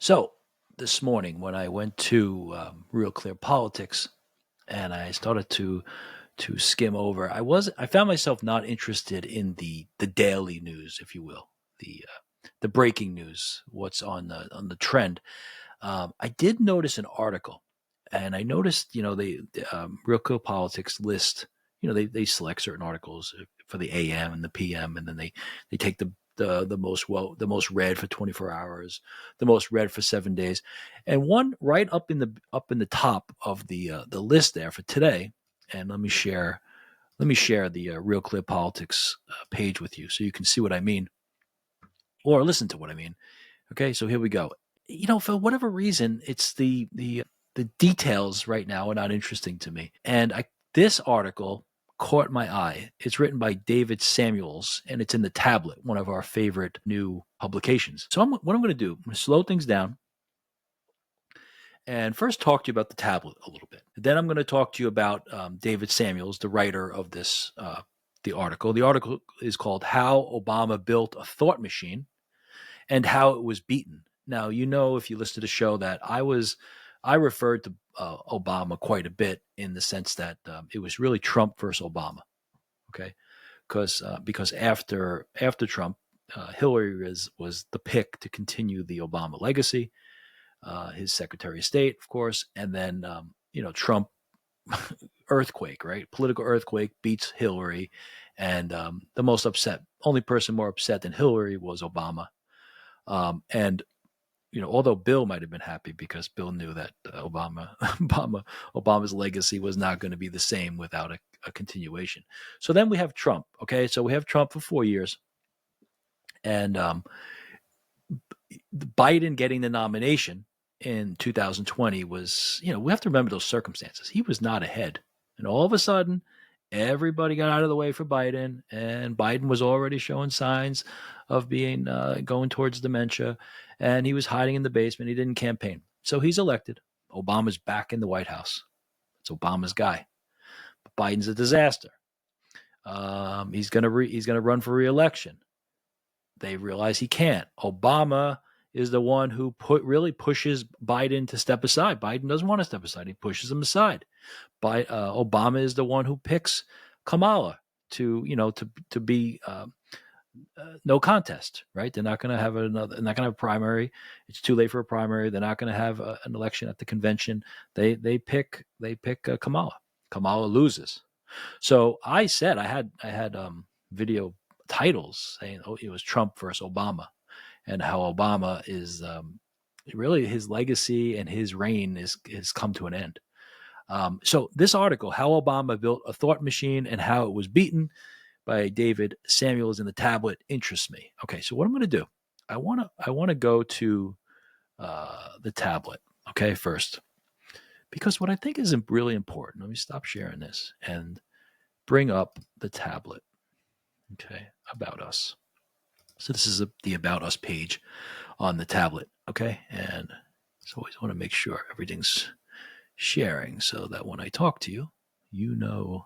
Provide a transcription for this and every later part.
So this morning, when I went to Real Clear Politics and I started to skim over, I found myself not interested in the daily news, if you will, the breaking news, what's on the trend. I did notice an article, and I noticed, the Real Clear Politics list. They select certain articles for the AM and the PM, and then they take the most read for 24 hours, the most read for 7 days, and one right up in the top of the list there for today. And let me share the Real Clear Politics page with you so you can see what I mean or listen to what I mean. Okay, so here we go. For whatever reason, it's the details right now are not interesting to me. And this article caught my eye. It's written by David Samuels, and it's in the Tablet, one of our favorite new publications. So what I'm going to do, I'm going to slow things down and first talk to you about the Tablet a little bit. Then I'm going to talk to you about David Samuels, the writer of this the article. The article is called "How Obama Built a Thought Machine and How It Was Beaten." Now, if you listen to the show, that I referred to Obama quite a bit in the sense that it was really Trump versus Obama. Okay, because after Trump, Hillary was the pick to continue the Obama legacy, his Secretary of State, of course, and then Trump earthquake, right? Political earthquake beats Hillary, and the only person more upset than Hillary was Obama. And although Bill might have been happy because Bill knew that Obama's legacy was not going to be the same without a continuation. So then we have Trump. Okay, so we have Trump for 4 years, and Biden getting the nomination in 2020 was, we have to remember those circumstances. He was not ahead, and all of a sudden, everybody got out of the way for Biden, and Biden was already showing signs of being going towards dementia, and he was hiding in the basement. He didn't campaign, so he's elected. Obama's back in the White House. It's Obama's guy. But Biden's a disaster. He's gonna run for re-election. They realize he can't. Obama is the one who really pushes Biden to step aside. Biden doesn't want to step aside. He pushes him aside. Obama is the one who picks Kamala to be no contest, right? They're not going to have They're not going to have a primary. It's too late for a primary. They're not going to have an election at the convention. They pick Kamala. Kamala loses. So I said I had video titles saying, "Oh, it was Trump versus Obama," and how Obama is really, his legacy and his reign has come to an end. So this article, "How Obama Built a Thought Machine and How It Was Beaten," by David Samuels in the Tablet, interests me. Okay, so what I'm going to do, I want to go to the Tablet, okay, first, because what I think is really important. Let me stop sharing this and bring up the Tablet. Okay, About Us. So this is the About Us page on the Tablet. Okay, and so always want to make sure everything's sharing so that when I talk to you, you know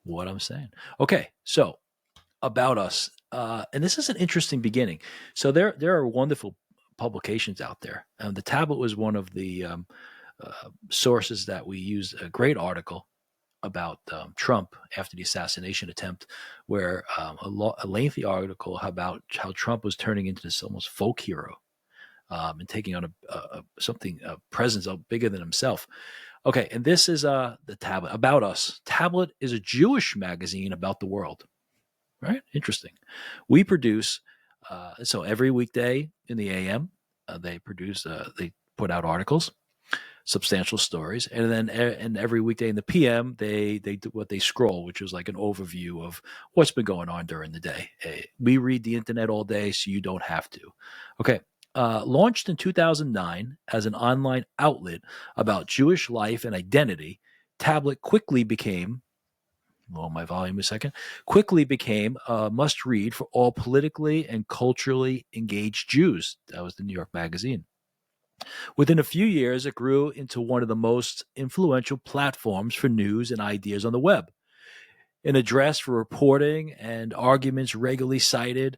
what I'm saying. Okay, so About Us, and this is an interesting beginning. So there are wonderful publications out there. The Tablet was one of the sources that we used. A great article about Trump after the assassination attempt, where a lengthy article about how Trump was turning into this almost folk hero and taking on a presence bigger than himself. Okay, and this is the Tablet. About Us. Tablet is a Jewish magazine about the world. Right? Interesting. We produce, so every weekday in the AM, they put out articles, substantial stories, and then every weekday in the PM, they do what they scroll, which is like an overview of what's been going on during the day. We read the internet all day, so you don't have to. Okay. Launched in 2009 as an online outlet about Jewish life and identity, Tablet quickly became a must-read for all politically and culturally engaged Jews. That was the New York Magazine. Within a few years, it grew into one of the most influential platforms for news and ideas on the web. An address for reporting and arguments regularly cited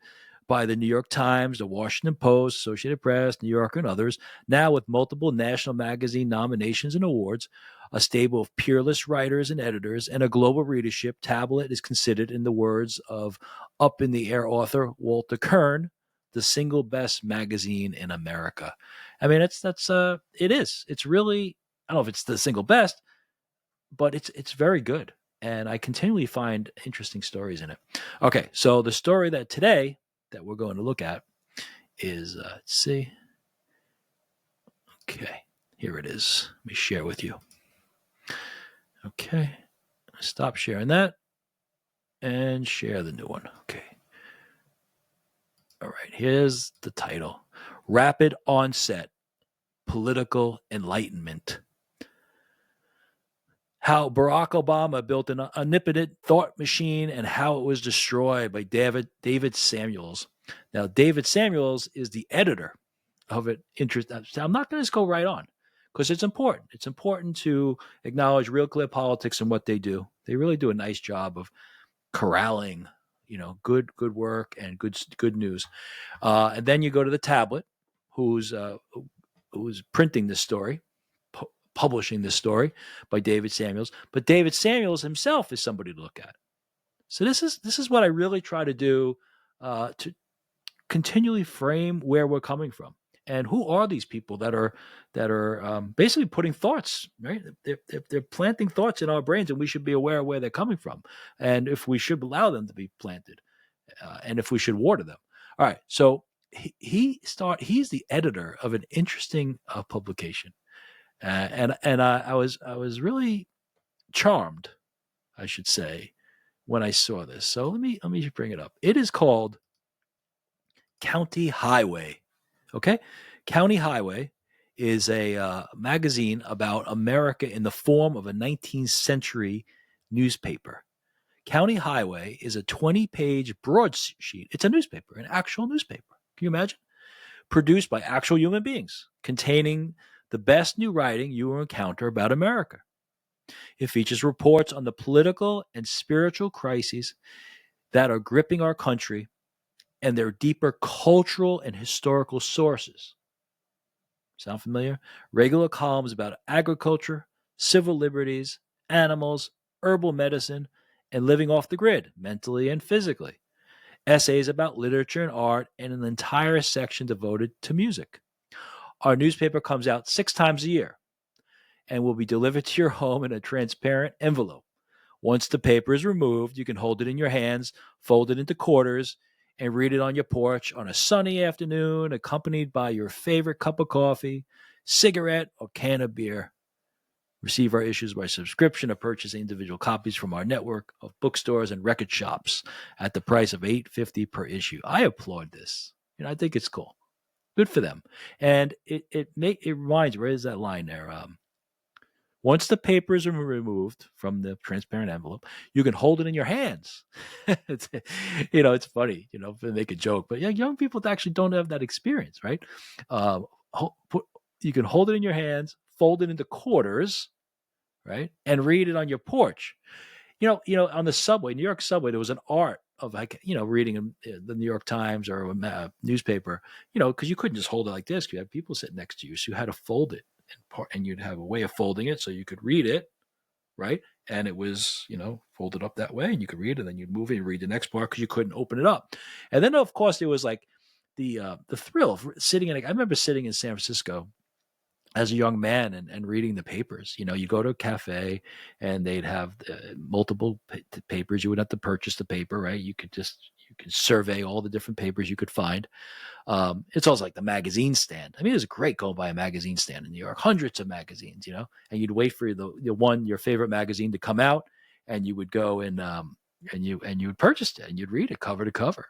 by the New York Times, the Washington Post, Associated Press, New Yorker, and others, now with multiple national magazine nominations and awards, a stable of peerless writers and editors, and a global readership, Tablet is considered, in the words of Up in the Air author Walter Kern, the single best magazine in America. I mean, it is. It's really, I don't know if it's the single best, but it's very good. And I continually find interesting stories in it. Okay, so the story that we're going to look at is, let's see. Okay, here it is. Let me share with you. Okay, stop sharing that and share the new one. Okay. All right, here's the title: Rapid Onset Political Enlightenment. How Barack Obama built an omnipotent thought machine and how it was destroyed by David Samuels. Now, David Samuels is the editor of it. I'm not going to just go right on because it's important. It's important to acknowledge Real Clear Politics and what they do. They really do a nice job of corralling, good work and good news. And then you go to the Tablet, who's printing this story, publishing this story by David Samuels. But David Samuels himself is somebody to look at. So this is what I really try to do, to continually frame where we're coming from and who are these people that are basically putting thoughts, right? They're planting thoughts in our brains, and we should be aware of where they're coming from, and if we should allow them to be planted, and if we should water them. All right, so he's the editor of an interesting publication. And I was really charmed, I should say, when I saw this. So let me bring it up. It is called County Highway. Okay, County Highway is a magazine about America in the form of a 19th century newspaper. County Highway is a 20-page broadsheet. It's a newspaper, an actual newspaper. Can you imagine? Produced by actual human beings, containing the best new writing you will encounter about America. It features reports on the political and spiritual crises that are gripping our country and their deeper cultural and historical sources. Sound familiar? Regular columns about agriculture, civil liberties, animals, herbal medicine, and living off the grid, mentally and physically. Essays about literature and art, and an entire section devoted to music. Our newspaper comes out 6 times a year and will be delivered to your home in a transparent envelope. Once the paper is removed, you can hold it in your hands, fold it into quarters, and read it on your porch on a sunny afternoon, accompanied by your favorite cup of coffee, cigarette, or can of beer. Receive our issues by subscription or purchase individual copies from our network of bookstores and record shops at the price of $8.50 per issue. I applaud this. I think it's cool. Good for them. And it reminds me, where is that line there? Once the papers are removed from the transparent envelope, you can hold it in your hands. It's funny, they make a joke, but young people actually don't have that experience, right? You can hold it in your hands, fold it into quarters, right, and read it on your porch. On the subway, New York subway, there was an art of reading the New York Times or a newspaper, because you couldn't just hold it like this. You had people sitting next to you, so you had to fold it, and you'd have a way of folding it so you could read it, right? And it was, folded up that way, and you could read it, and then you'd move it and read the next part because you couldn't open it up. And then, of course, there was like the thrill of sitting in. I remember sitting in San Francisco as a young man and reading the papers. You go to a cafe and they'd have multiple papers. You wouldn't have to purchase the paper, right? You could survey all the different papers you could find. It's also like the magazine stand. I mean, it was great going by a magazine stand in New York, hundreds of magazines, and you'd wait for your favorite magazine to come out, and you would go and you would purchase it and you'd read it cover to cover.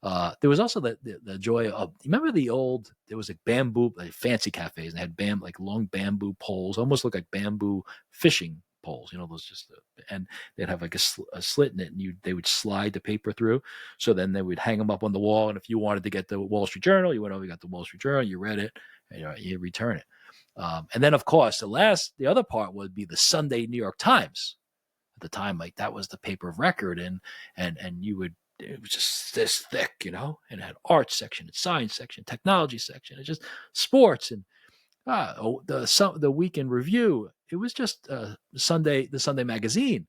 There was also the joy of, remember there was like bamboo, like fancy cafes, and they had like long bamboo poles, almost looked like bamboo fishing poles, those and they'd have like a slit in it, and they would slide the paper through. So then they would hang them up on the wall. And if you wanted to get the Wall Street Journal, you went over, you got the Wall Street Journal, you read it, and you return it. And then of course, the other part would be the Sunday New York Times. At the time, like that was the paper of record, and you would, it was just this thick, and it had art section, and science section, technology section, and just sports and the weekend review. It was just the Sunday magazine,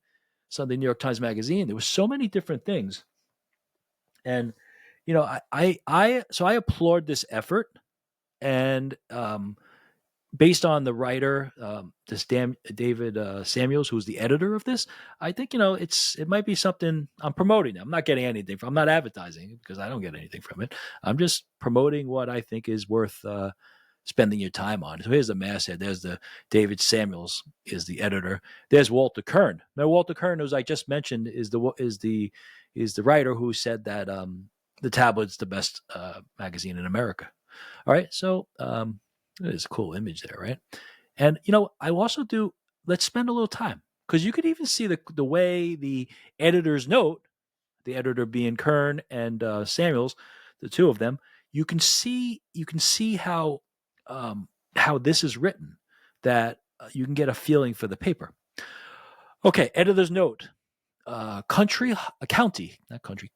Sunday New York Times magazine. There was so many different things, and I applaud this effort. And based on the writer, David Samuels, who's the editor of this, I think it might be something I'm promoting. I'm not getting anything from. I'm not advertising because I don't get anything from it. I'm just promoting what I think is worth spending your time on. So here's the masthead. There's the David Samuels is the editor. There's Walter Kern. Now Walter Kern, who I just mentioned, is the writer who said that the Tabloid's the best magazine in America. All right, so there's a cool image there, right? And I also do. Let's spend a little time because you could even see the way the editors note, the editor being Kern and Samuels, the two of them. You can see how this is written, that you can get a feeling for the paper. Okay, editor's note: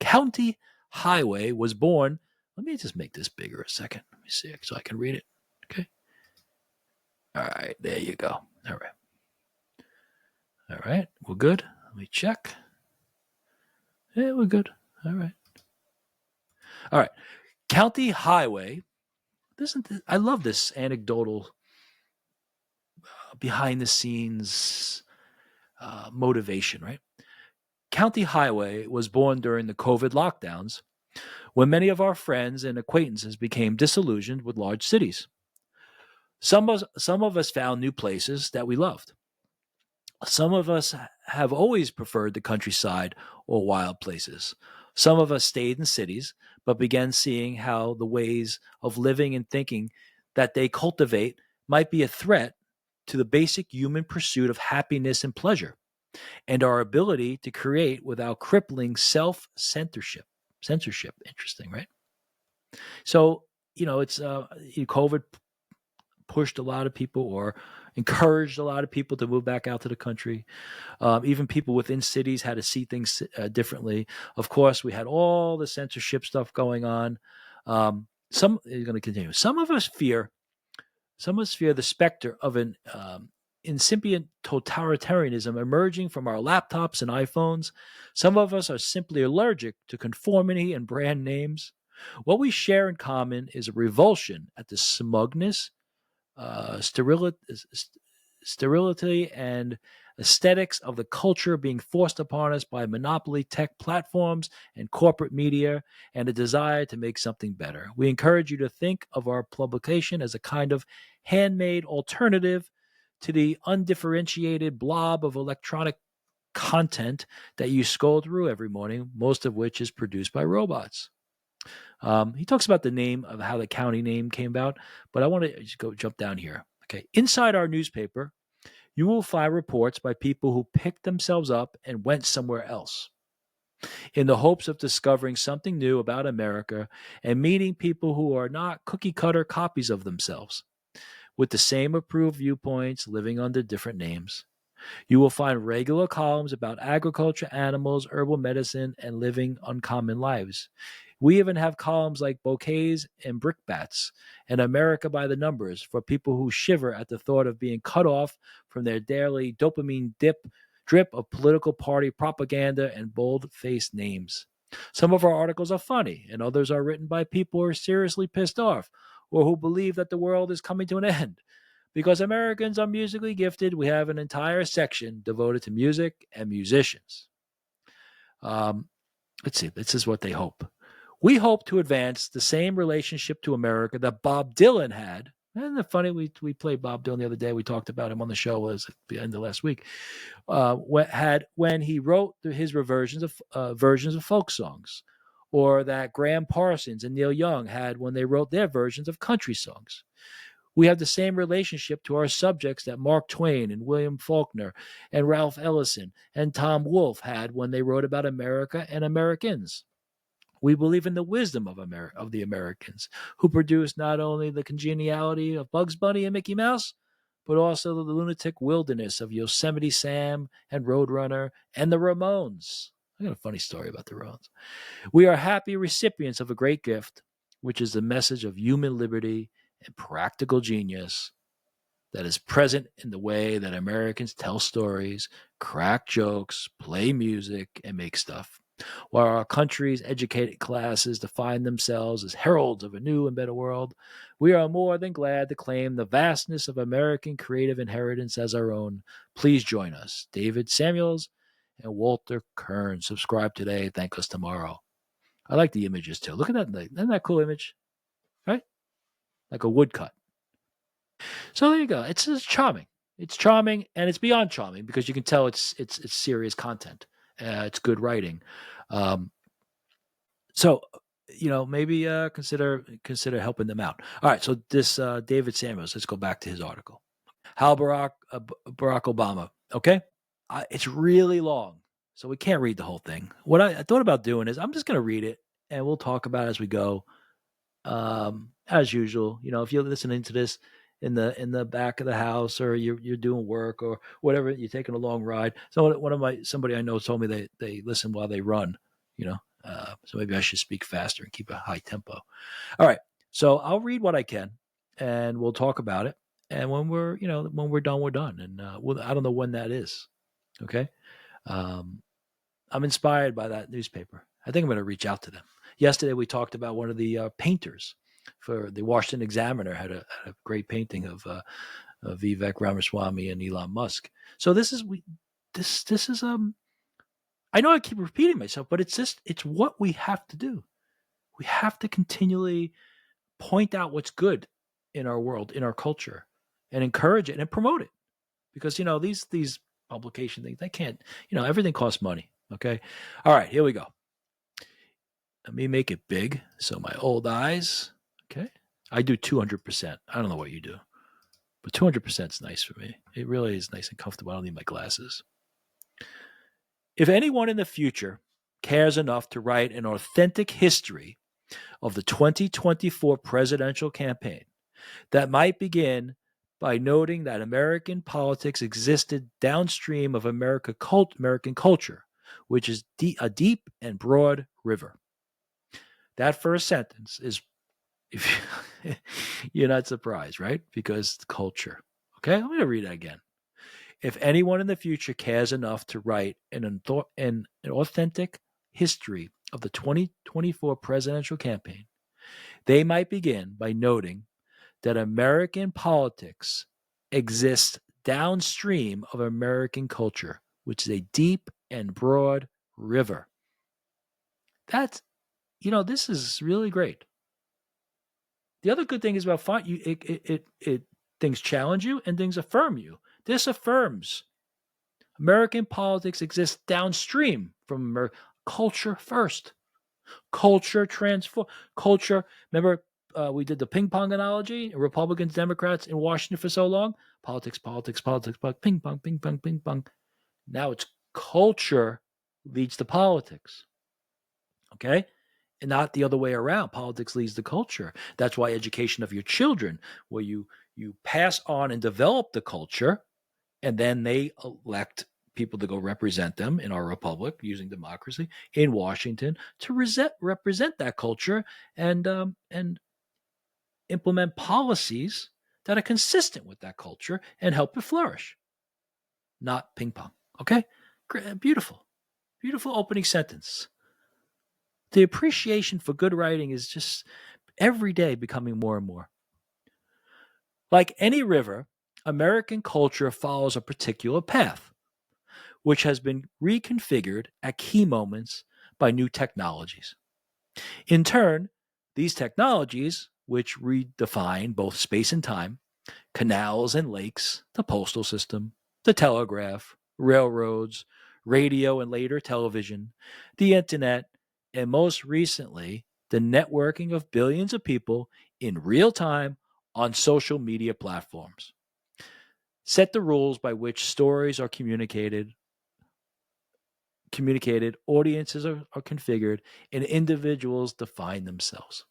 County Highway was born. Let me just make this bigger a second. Let me see so I can read it. Okay. All right, there you go. All right, we're good. Let me check. Yeah, we're good. All right. County Highway. I love this anecdotal, behind the scenes motivation, right? County Highway was born during the COVID lockdowns, when many of our friends and acquaintances became disillusioned with large cities. Some of us found new places that we loved. Some of us have always preferred the countryside or wild places. Some of us stayed in cities, but began seeing how the ways of living and thinking that they cultivate might be a threat to the basic human pursuit of happiness and pleasure, and our ability to create without crippling self-censorship. Interesting, right? So, it's COVID pushed a lot of people, or encouraged a lot of people to move back out to the country. Even people within cities had to see things differently. Of course, we had all the censorship stuff going on. Some is going to continue. Some of us fear the specter of an incipient totalitarianism emerging from our laptops and iPhones. Some of us are simply allergic to conformity and brand names. What we share in common is a revulsion at the smugness, sterility, and aesthetics of the culture being forced upon us by monopoly tech platforms and corporate media, and a desire to make something better. We encourage you to think of our publication as a kind of handmade alternative to the undifferentiated blob of electronic content that you scroll through every morning, most of which is produced by robots. He talks about the name of how the county name came about, but I want to just jump down here. Okay. Inside our newspaper, you will find reports by people who picked themselves up and went somewhere else in the hopes of discovering something new about America and meeting people who are not cookie cutter copies of themselves, with the same approved viewpoints, living under different names. You will find regular columns about agriculture, animals, herbal medicine, and living uncommon lives. We even have columns like bouquets and brickbats and America by the numbers for people who shiver at the thought of being cut off from their daily dopamine drip of political party propaganda and bold-faced names. Some of our articles are funny, and others are written by people who are seriously pissed off or who believe that the world is coming to an end. Because Americans are musically gifted, we have an entire section devoted to music and musicians. Let's see, this is what they hope. We hope to advance the same relationship to America that Bob Dylan had. Isn't it funny? We played Bob Dylan the other day. We talked about him on the show at the end of last week. When he wrote his versions of folk songs, or that Graham Parsons and Neil Young had when they wrote their versions of country songs. We have the same relationship to our subjects that Mark Twain and William Faulkner and Ralph Ellison and Tom Wolfe had when they wrote about America and Americans. We believe in the wisdom of the Americans, who produced not only the congeniality of Bugs Bunny and Mickey Mouse, but also the lunatic wilderness of Yosemite Sam and Roadrunner and the Ramones. I got a funny story about the Roans. We are happy recipients of a great gift, which is the message of human liberty and practical genius that is present in the way that Americans tell stories, crack jokes, play music, and make stuff. While our country's educated classes define themselves as heralds of a new and better world, we are more than glad to claim the vastness of American creative inheritance as our own. Please join us. David Samuels and Walter Kern. Subscribe today. Thank us tomorrow. I like the images too. Look at that. Isn't that a cool image? Right? Like a woodcut. So there you go. It's charming. It's charming, and it's beyond charming because you can tell it's serious content. It's good writing. Um, so maybe consider helping them out. All right. So this David Samuels. Let's go back to his article. How Barack Obama. Okay, it's really long, so we can't read the whole thing. What I thought about doing is I'm just going to read it, and we'll talk about it as we go. As usual, if you're listening to this in the back of the house or you're doing work or whatever, you're taking a long ride. So somebody I know told me they listen while they run, so maybe I should speak faster and keep a high tempo. All right. So I'll read what I can and we'll talk about it. And when we're done, we're done. And I don't know when that is. Okay. Um, I'm inspired by that newspaper. I think I'm going to reach out to them. Yesterday, we talked about one of the painters for the Washington Examiner had a great painting of Vivek Ramaswamy and Elon Musk. So this is I know I keep repeating myself, but it's what we have to do. We have to continually point out what's good in our world, in our culture, and encourage it and promote it. Because these publication things, they can't, everything costs money. Okay. All right, here we go. Let me make it big so my old eyes. Okay. I do 200%. I don't know what you do, but 200% is nice for me. It really is nice and comfortable. I don't need my glasses. If anyone in the future cares enough to write an authentic history of the 2024 presidential campaign, that might begin by noting that American politics existed downstream of American culture, which is a deep and broad river. That first sentence is, if you're not surprised, right? Because culture. Okay, I'm going to read that again. If anyone in the future cares enough to write an authentic history of the 2024 presidential campaign, they might begin by noting that American politics exists downstream of American culture, which is a deep and broad river. That's, this is really great. The other good thing is about font, it things challenge you and things affirm you. This affirms American politics exists downstream from culture first. Culture transform culture. Remember, we did the ping pong analogy. Republicans, Democrats in Washington for so long. Politics, politics, politics, ping pong, ping pong, ping pong. Now it's culture leads to politics. Okay, and not the other way around. Politics leads to culture. That's why education of your children, where you pass on and develop the culture, and then they elect people to go represent them in our republic using democracy in Washington to represent that culture and implement policies that are consistent with that culture and help it flourish. Not ping pong. Okay, beautiful, beautiful opening sentence. The appreciation for good writing is just every day becoming more and more. Like any river, American culture follows a particular path, which has been reconfigured at key moments by new technologies. In turn, these technologies, which redefine both space and time, canals and lakes, the postal system, the telegraph, railroads, radio and later television, the internet, and most recently, the networking of billions of people in real time on social media platforms. Set the rules by which stories are communicated, audiences are configured, and individuals define themselves.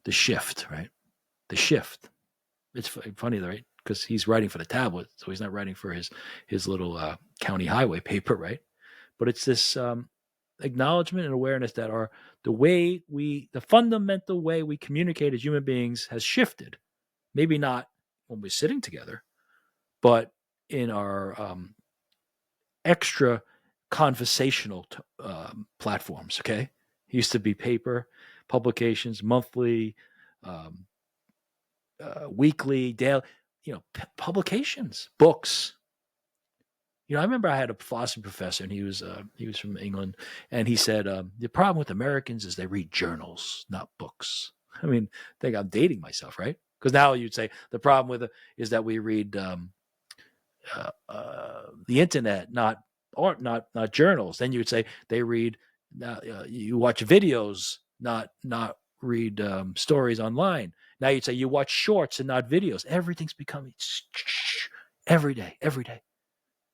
The shift, right? The shift. It's funny, right? Because he's writing for the tablet, so he's not writing for his little county highway paper, right? but it's this acknowledgement and awareness that the fundamental way we communicate as human beings has shifted. Maybe not when we're sitting together, but in our extra conversational platforms. Okay, it used to be paper publications, monthly, um, weekly, daily, publications, books. I remember I had a philosophy professor, and he was from England, and he said the problem with Americans is they read journals, not books. I mean, I think I'm dating myself, right? Because now you'd say the problem with it is that we read the internet, not journals. Then you would say they read. You watch videos, not read stories online. Now you'd say you watch shorts and not videos. Everything's becoming every day.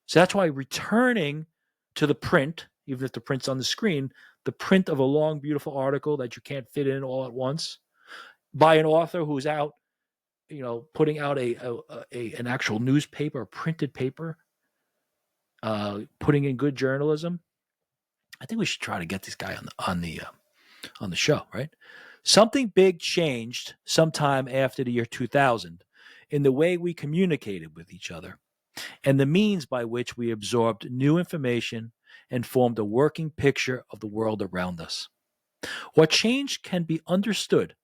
So that's why returning to the print, even if the print's on the screen, the print of a long, beautiful article that you can't fit in all at once by an author who's out, putting out an actual newspaper, a printed paper, putting in good journalism. I think we should try to get this guy on the show, right? Something big changed sometime after the year 2000 in the way we communicated with each other and the means by which we absorbed new information and formed a working picture of the world around us. What changed can be understood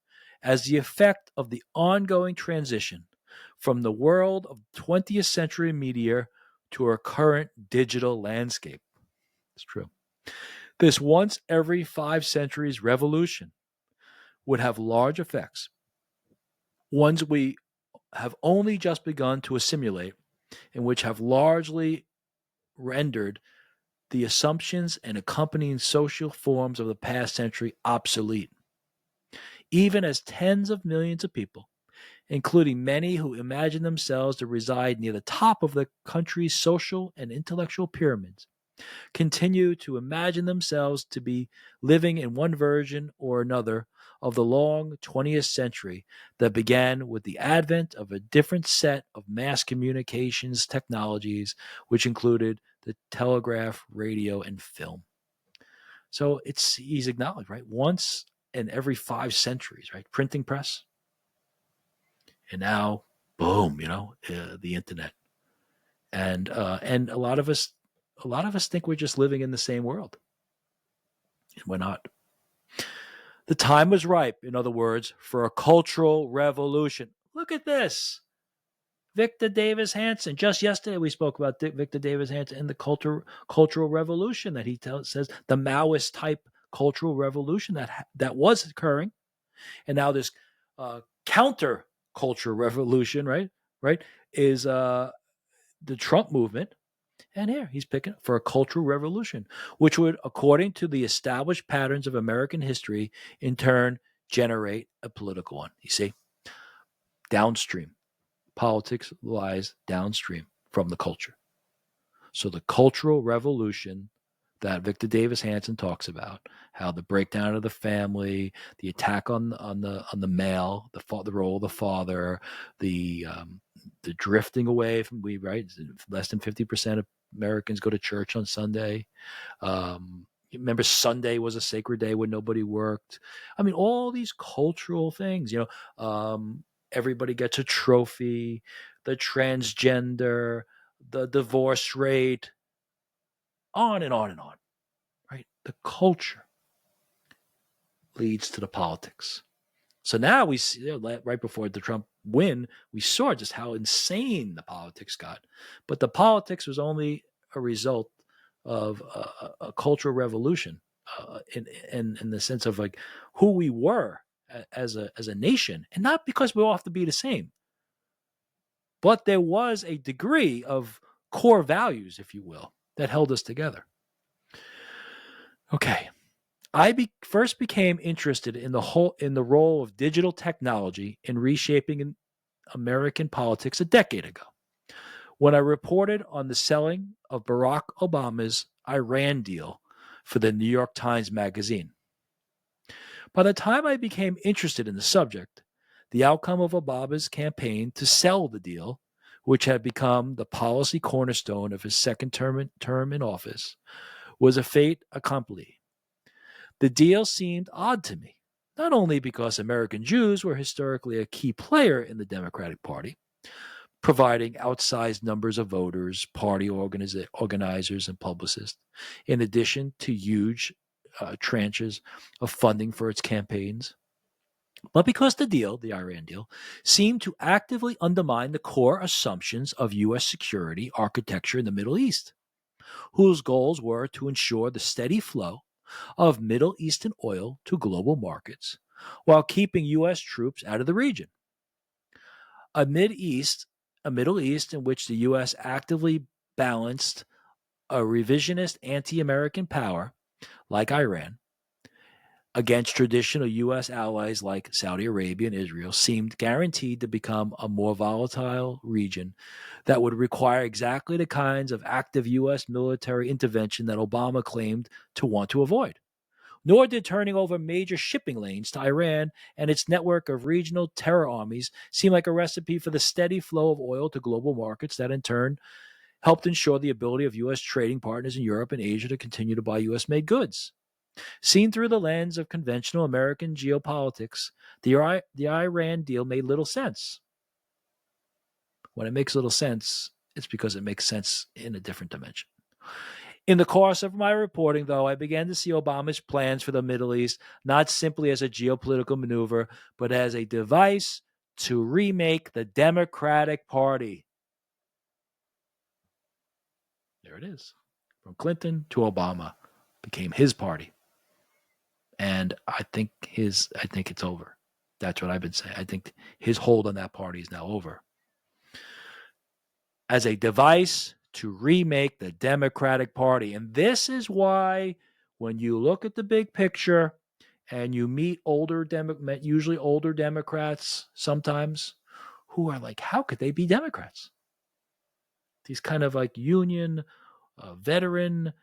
as the effect of the ongoing transition from the world of 20th century media to our current digital landscape. It's true. This once every 5 centuries revolution would have large effects, ones we have only just begun to assimilate and which have largely rendered the assumptions and accompanying social forms of the past century obsolete. Even as tens of millions of people, including many who imagine themselves to reside near the top of the country's social and intellectual pyramids, continue to imagine themselves to be living in one version or another of the long 20th century that began with the advent of a different set of mass communications technologies, which included the telegraph, radio, and film. So he's acknowledged, right? Once in every 5 centuries, right? Printing press. And now, boom, the internet. And a lot of us think we're just living in the same world. And we're not. The time was ripe, in other words, for a cultural revolution. Look at this. Victor Davis Hanson. Just yesterday we spoke about Victor Davis Hanson and the cultural revolution that he says, the Maoist type cultural revolution that was occurring. And now this counter culture revolution, right, is the Trump movement. And here he's picking for a cultural revolution, which would, according to the established patterns of American history, in turn generate a political one. You see, downstream. Politics lies downstream from the culture. So the cultural revolution that Victor Davis Hanson talks about, how the breakdown of the family, the attack on the male, the role of the father, the drifting away from less than 50% of Americans go to church on Sunday. Remember, Sunday was a sacred day when nobody worked. I mean, all these cultural things. Everybody gets a trophy. The transgender, the divorce rate, on and on and on. Right? The culture leads to the politics. So now we see, right before the Trump win, we saw just how insane the politics got. But the politics was only a result of a cultural revolution in the sense of like who we were as a nation, and not because we all have to be the same. But there was a degree of core values, if you will, that held us together. Okay. I first became interested in the role of digital technology in reshaping American politics a decade ago, when I reported on the selling of Barack Obama's Iran deal for the New York Times Magazine. By the time I became interested in the subject, the outcome of Obama's campaign to sell the deal, which had become the policy cornerstone of his second term in office, was a fait accompli. The deal seemed odd to me, not only because American Jews were historically a key player in the Democratic Party, providing outsized numbers of voters, party organizers, and publicists, in addition to huge tranches of funding for its campaigns, but because the deal, the Iran deal, seemed to actively undermine the core assumptions of U.S. security architecture in the Middle East, whose goals were to ensure the steady flow of Middle Eastern oil to global markets while keeping U.S. troops out of the region. A Middle East in which the U.S. actively balanced a revisionist anti-American power like Iran against traditional U.S. allies like Saudi Arabia and Israel seemed guaranteed to become a more volatile region that would require exactly the kinds of active U.S. military intervention that Obama claimed to want to avoid. Nor did turning over major shipping lanes to Iran and its network of regional terror armies seem like a recipe for the steady flow of oil to global markets that in turn helped ensure the ability of U.S. trading partners in Europe and Asia to continue to buy U.S. made goods. Seen through the lens of conventional American geopolitics, the Iran deal made little sense. When it makes little sense, it's because it makes sense in a different dimension. In the course of my reporting, though, I began to see Obama's plans for the Middle East not simply as a geopolitical maneuver, but as a device to remake the Democratic Party. There it is. From Clinton to Obama became his party. And I think it's over. That's what I've been saying. I think his hold on that party is now over. As a device to remake the Democratic Party. And this is why when you look at the big picture and you meet usually older Democrats sometimes, who are like, how could they be Democrats? These kind of like union, veteran,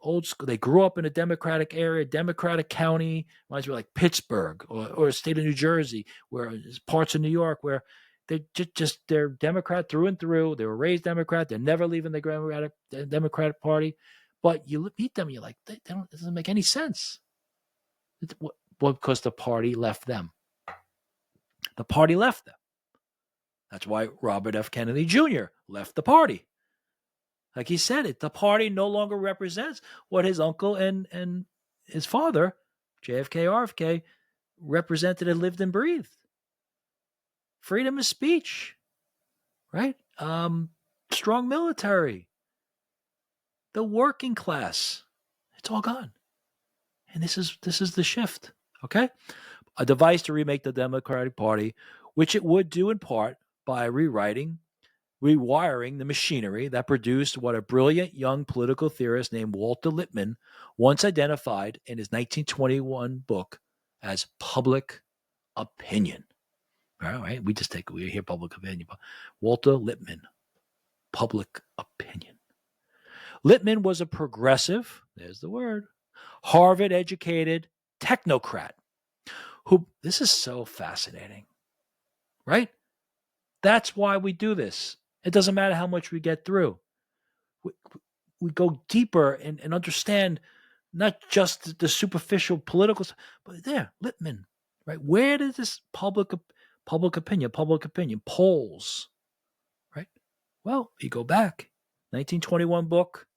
old school. They grew up in a Democratic area, Democratic county. Reminds me of like Pittsburgh or the state of New Jersey, where parts of New York where they're Democrat through and through. They were raised Democrat. They're never leaving the Democratic Party. But you meet them, you're like, it doesn't make any sense. Well, because the party left them. The party left them. That's why Robert F. Kennedy Jr. left the party. Like he said it, the party no longer represents what his uncle and his father, JFK, RFK, represented and lived and breathed. Freedom of speech, right? Strong military, the working class. It's all gone. And this is the shift, okay? A device to remake the Democratic Party, which it would do in part by rewiring the machinery that produced what a brilliant young political theorist named Walter Lippmann once identified in his 1921 book as public opinion. All right, we hear public opinion. Walter Lippmann, public opinion. Lippmann was a progressive, there's the word, Harvard-educated technocrat who, this is so fascinating, right? That's why we do this. It doesn't matter how much we get through. We go deeper and understand not just the superficial political stuff, but Lippmann, right? Where did this public opinion, polls, right? Well, you go back, 1921 book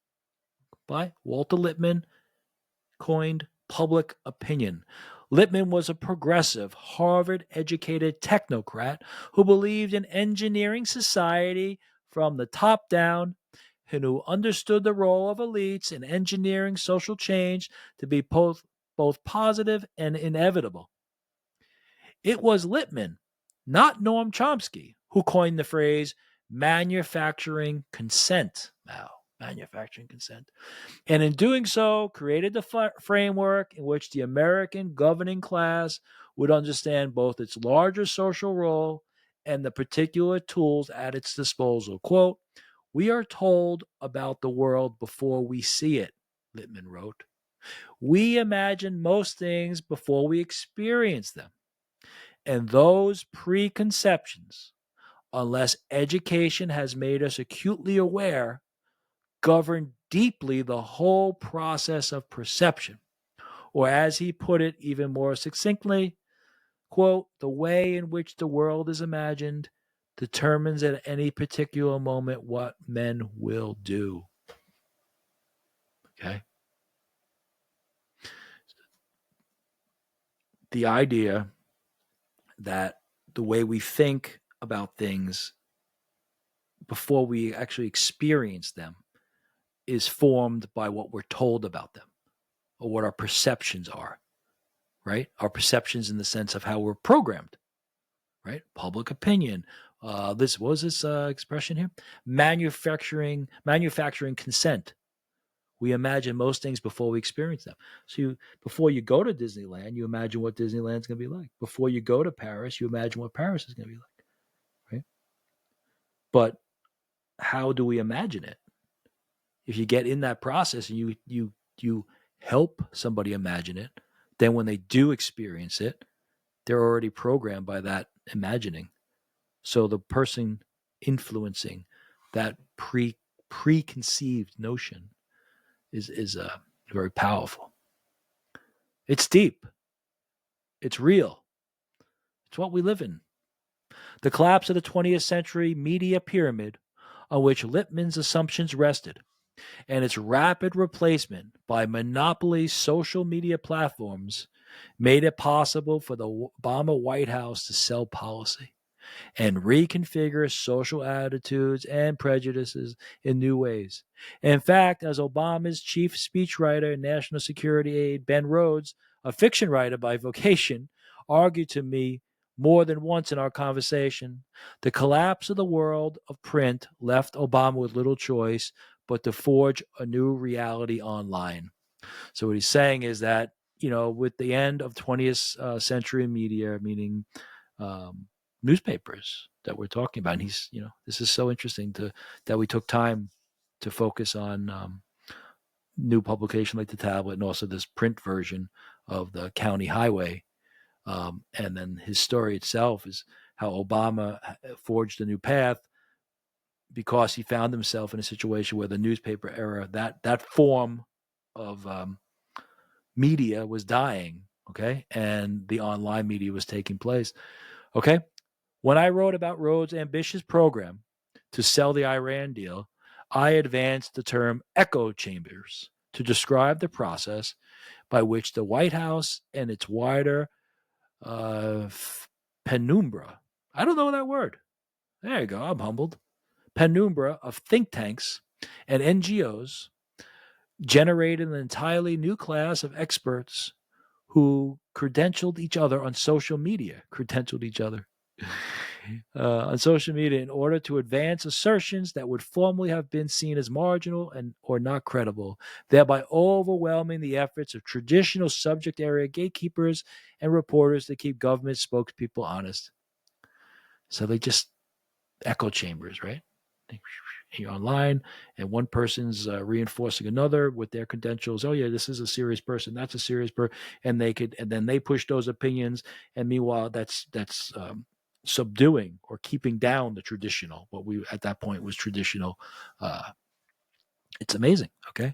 by Walter Lippmann, coined public opinion. Lippmann was a progressive, Harvard-educated technocrat who believed in engineering society from the top down and who understood the role of elites in engineering social change to be both positive and inevitable. It was Lippmann, not Noam Chomsky, who coined the phrase manufacturing consent. Wow, manufacturing consent. And in doing so, created the framework in which the American governing class would understand both its larger social role and the particular tools at its disposal. Quote, "We are told about the world before we see it," Lippmann wrote. "We imagine most things before we experience them. And those preconceptions, unless education has made us acutely aware, govern deeply the whole process of perception. Or as he put it even more succinctly, quote, the way in which the world is imagined determines at any particular moment what men will do. Okay? The idea that the way we think about things before we actually experience them is formed by what we're told about them or what our perceptions are, right? Our perceptions in the sense of how we're programmed, right? Public opinion. This was this expression here. Manufacturing consent. We imagine most things before we experience them. So before you go to Disneyland, you imagine what Disneyland's going to be like. Before you go to Paris, you imagine what Paris is going to be like, right? But how do we imagine it? If you get in that process and you help somebody imagine it, then when they do experience it, they're already programmed by that imagining. So the person influencing that preconceived notion is very powerful. It's deep. It's real. It's what we live in. The collapse of the 20th century media pyramid on which Lippmann's assumptions rested and its rapid replacement by monopoly social media platforms made it possible for the Obama White House to sell policy and reconfigure social attitudes and prejudices in new ways. In fact, as Obama's chief speechwriter and national security aide, Ben Rhodes, a fiction writer by vocation, argued to me more than once in our conversation, the collapse of the world of print left Obama with little choice but to forge a new reality online. So what he's saying is that, with the end of 20th century media, meaning newspapers that we're talking about, and this is so interesting that we took time to focus on new publication like the tablet and also this print version of the county highway. And then his story itself is how Obama forged a new path because he found himself in a situation where the newspaper era, that form of media was dying, okay, and the online media was taking place, okay. When I wrote about Rhodes' ambitious program to sell the Iran deal, I advanced the term echo chambers to describe the process by which the White House and its wider penumbra, I don't know that word. There you go, I'm humbled. Penumbra of think tanks and NGOs generated an entirely new class of experts who credentialed each other on social media, on social media in order to advance assertions that would formerly have been seen as marginal or not credible, thereby overwhelming the efforts of traditional subject area gatekeepers and reporters to keep government spokespeople honest. So they just echo chambers, right? You're online, and one person's reinforcing another with their credentials. Oh yeah, this is a serious person. That's a serious person, and then they push those opinions. And meanwhile, that's subduing or keeping down the traditional. What we at that point was traditional. It's amazing. Okay.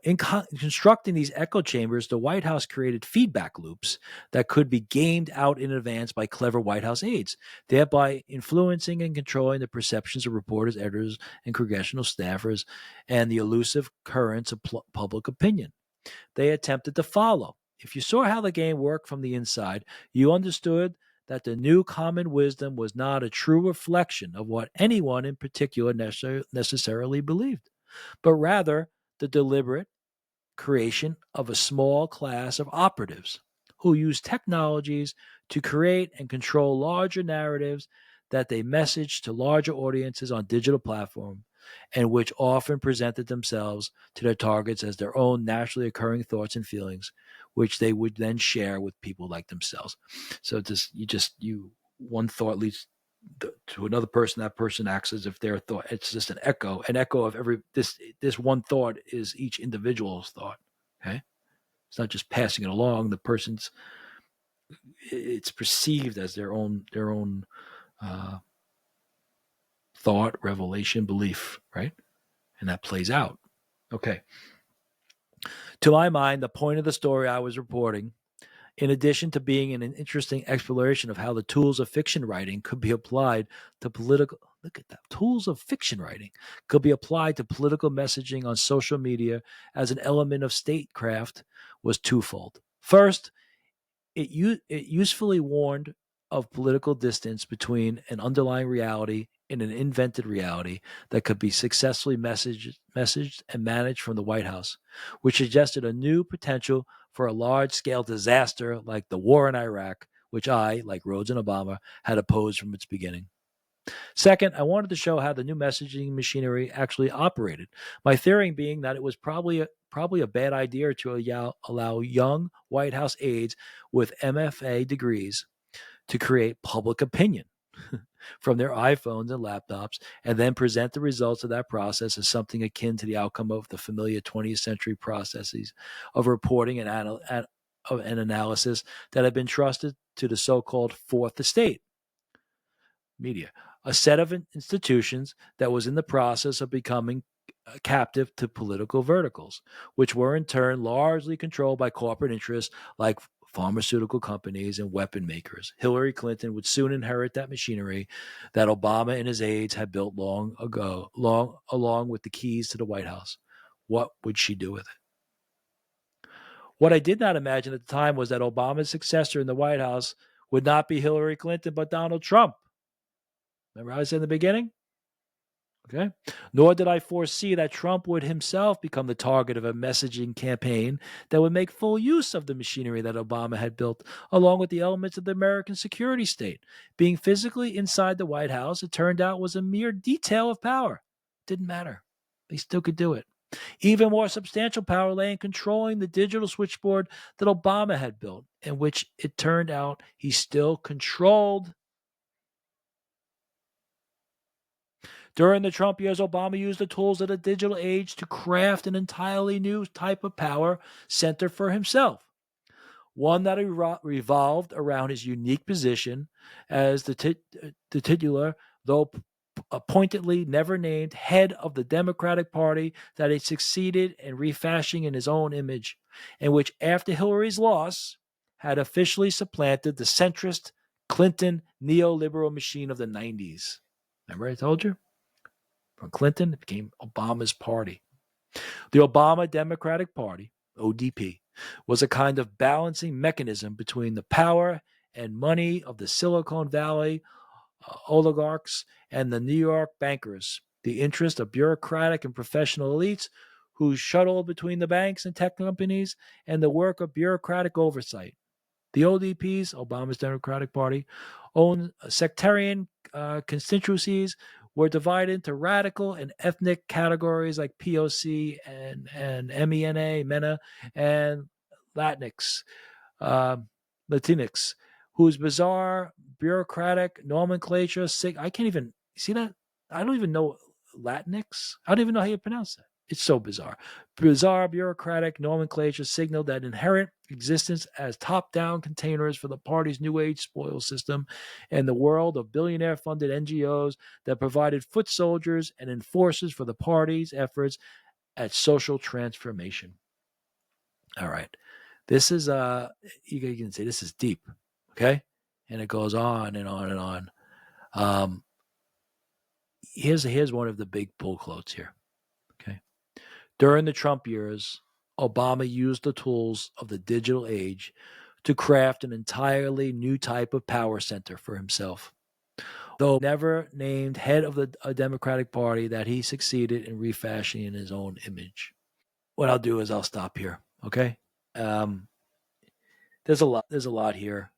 In constructing these echo chambers, the White House created feedback loops that could be gamed out in advance by clever White House aides, thereby influencing and controlling the perceptions of reporters, editors, and congressional staffers and the elusive currents of public opinion they attempted to follow. If you saw how the game worked from the inside, you understood that the new common wisdom was not a true reflection of what anyone in particular necessarily believed, but rather the deliberate creation of a small class of operatives who use technologies to create and control larger narratives that they message to larger audiences on digital platforms and which often presented themselves to their targets as their own naturally occurring thoughts and feelings, which they would then share with people like themselves. So one thought leads to another person. That person acts as if their thought, it's just an echo of this one thought is each individual's thought. Okay. It's not just passing it along. It's perceived as their own thought, revelation, belief, right? And that plays out. Okay. To my mind, the point of the story I was reporting, in addition to being an interesting exploration of how the tools of fiction writing could be applied to political, look at that, tools of fiction writing could be applied to political messaging on social media as an element of statecraft, was twofold. First, it usefully warned of political distance between an underlying reality and an invented reality that could be successfully messaged and managed from the White House, which suggested a new potential for a large scale disaster like the war in Iraq, which I, like Rhodes and Obama, had opposed from its beginning. Second, I wanted to show how the new messaging machinery actually operated. My theory being that it was probably a bad idea to allow young White House aides with MFA degrees to create public opinion from their iPhones and laptops, and then present the results of that process as something akin to the outcome of the familiar 20th century processes of reporting and analysis that have been trusted to the so-called fourth estate media, a set of institutions that was in the process of becoming captive to political verticals, which were in turn largely controlled by corporate interests like pharmaceutical companies and weapon makers. Hillary Clinton would soon inherit that machinery that Obama and his aides had built long ago, along with the keys to the White House. What would she do with it? What I did not imagine at the time was that Obama's successor in the White House would not be Hillary Clinton, but Donald Trump. Remember how I said in the beginning? Okay. Nor did I foresee that Trump would himself become the target of a messaging campaign that would make full use of the machinery that Obama had built, along with the elements of the American security state. Being physically inside the White House, it turned out, was a mere detail of power. Didn't matter. They still could do it. Even more substantial power lay in controlling the digital switchboard that Obama had built, in which it turned out he still controlled. During the Trump years, Obama used the tools of the digital age to craft an entirely new type of power center for himself, one that revolved around his unique position as the titular, though appointedly never named, head of the Democratic Party that he succeeded in refashioning in his own image, and which, after Hillary's loss, had officially supplanted the centrist Clinton neoliberal machine of the 90s. Remember I told you? From Clinton, it became Obama's party. The Obama Democratic Party, ODP, was a kind of balancing mechanism between the power and money of the Silicon Valley oligarchs and the New York bankers, the interest of bureaucratic and professional elites who shuttled between the banks and tech companies, and the work of bureaucratic oversight. The ODP's, Obama's Democratic Party, own sectarian constituencies were divided into radical and ethnic categories like POC and MENA, and Latinx, uh, Latinx, whose bizarre bureaucratic nomenclature, I can't even see that. I don't even know Latinx. I don't even know how you pronounce that. It's so bizarre. Bizarre bureaucratic nomenclature signaled that inherent existence as top-down containers for the party's New Age spoil system and the world of billionaire-funded NGOs that provided foot soldiers and enforcers for the party's efforts at social transformation. All right. This is you can say this is deep, okay? And it goes on and on and on. Here's one of the big pull quotes here. Okay. During the Trump years, Obama used the tools of the digital age to craft an entirely new type of power center for himself. Though never named head of the Democratic Party, that he succeeded in refashioning in his own image. What I'll do is I'll stop here. Okay. Um, there's a lot. There's a lot here,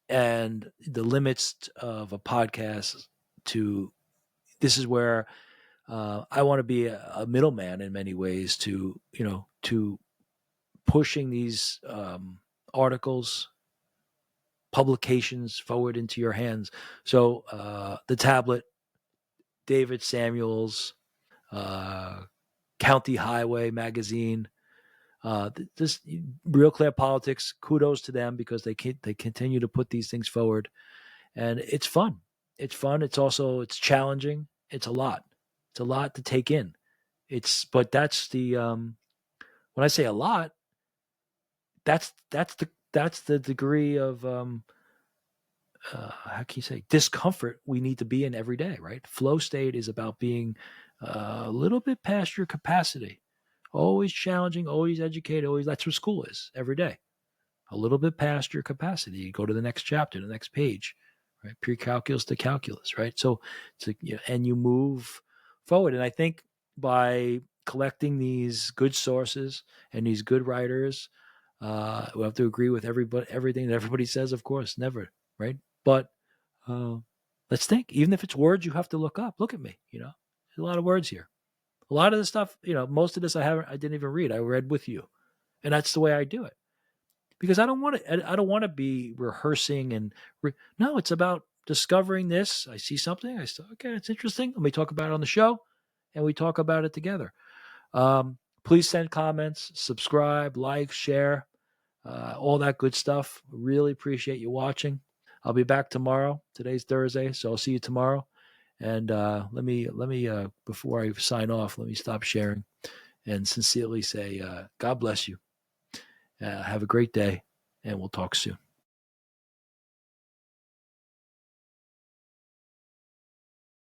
and the limits of a podcast to this is where I want to be a middleman in many ways to to pushing these articles, publications forward into your hands. So the tablet, David Samuels, County Highway magazine, this Real Clear Politics. Kudos to them because they continue to put these things forward, and it's fun. It's fun. It's challenging. It's a lot. It's a lot to take in. But that's the when I say a lot, that's the degree of how can you say discomfort we need to be in every day, right? Flow state is about being a little bit past your capacity, always challenging, always educated, always. That's what school is every day. A little bit past your capacity. You go to the next chapter, the next page, right? Pre-calculus to calculus, right? So, and you move forward. And I think by collecting these good sources and these good writers, we have to agree with everything that everybody says, of course, never, right? But uh, let's think. Even if it's words you have to look up, look at me. There's a lot of words here. A lot of the stuff, most of this I didn't even read. I read with you, and that's the way I do it because I don't want to. I don't want to be rehearsing no. It's about discovering this. I see something. I say, okay, it's interesting. Let me talk about it on the show, and we talk about it together. Please send comments, subscribe, like, share, all that good stuff. Really appreciate you watching. I'll be back tomorrow. Today's Thursday, so I'll see you tomorrow. And let me before I sign off, let me stop sharing and sincerely say, God bless you. Have a great day, and we'll talk soon.